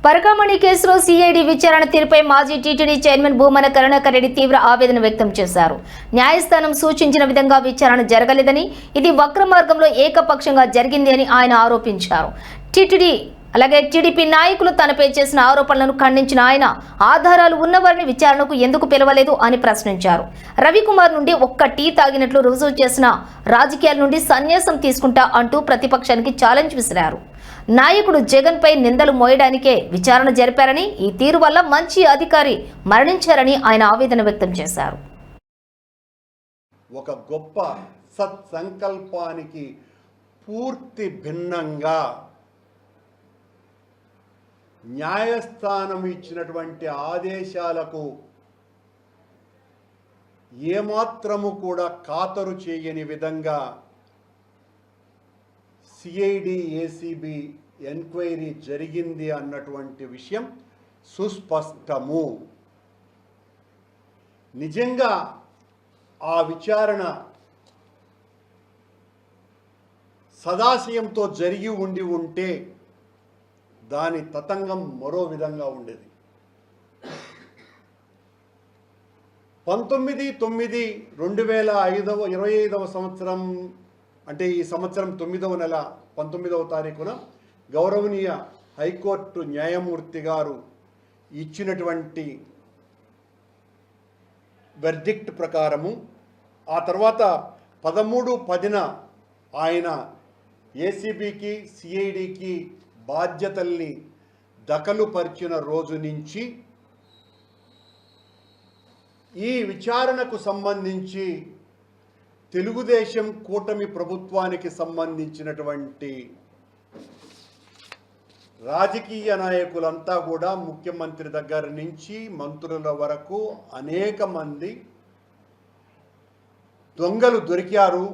పరకామణి కేసులో సిఐడి విచారణ తీరుపై మాజీ టీటీడీ చైర్మన్ భూమన కరుణాకర్ రెడ్డి తీవ్ర ఆవేదన వ్యక్తం చేశారు. న్యాయస్థానం సూచించిన విధంగా విచారణ జరగలేదని, ఇది వక్ర మార్గంలో ఏకపక్షంగా జరిగింది అని ఆయన ఆరోపించారు. టీడీపీ నాయకులు తనపై చేసిన ఆరోపణలను ఖండించిన ఆయన ఆధారాలు ఉన్నవారిని విచారణకు ఎందుకు పిలవలేదు అని ప్రశ్నించారు. రవికుమార్ నుండి ఒక్క టీ తాగినట్లు రుజువు చేసిన రాజకీయాల నుండి సన్యాసం తీసుకుంటా అంటూ ప్రతిపక్షానికి ఛాలెంజ్ విసిరారు. నాయకుడు జగన్ పై నిందలు మోయడానికే విచారణ జరిపారని, ఈ తీరు వల్ల మంచి అధికారి మరణించారని ఆయన ఆవేదన వ్యక్తం చేశారు. ఒక గొప్ప సత్సంకల్పానికి పూర్తి భిన్నంగా న్యాయస్థానం ఇచ్చినటువంటి ఆదేశాలకు ఏమాత్రము కూడా ఖాతరు చేయని విధంగా సిఐడి ఏసీబీ ఎంక్వైరీ జరిగింది అన్నటువంటి విషయం సుస్పష్టము. నిజంగా ఆ విచారణ సదాశయంతో జరిగి ఉంటే దాని తతంగం మరో విధంగా ఉండేది. 19/9/2025 సంవత్సరం, అంటే ఈ సంవత్సరం 9వ నెల 19వ తారీఖున గౌరవనీయ హైకోర్టు న్యాయమూర్తి గారు ఇచ్చినటువంటి వెర్డిక్ట్ ప్రకారము, ఆ తర్వాత 13/10న ఆయన ఏసీబీకి సిఐడికి బాధ్యతల్ని దఖలుపరిచిన రోజు నుంచి ఈ విచారణకు సంబంధించి తెలుగుదేశం కూటమి ప్రభుత్వానికి సంబంధించినటువంటి రాజకీయ నాయకులంతా కూడా, ముఖ్యమంత్రి దగ్గర నుంచి మంత్రుల వరకు అనేక మంది దొంగలు దొరికారు.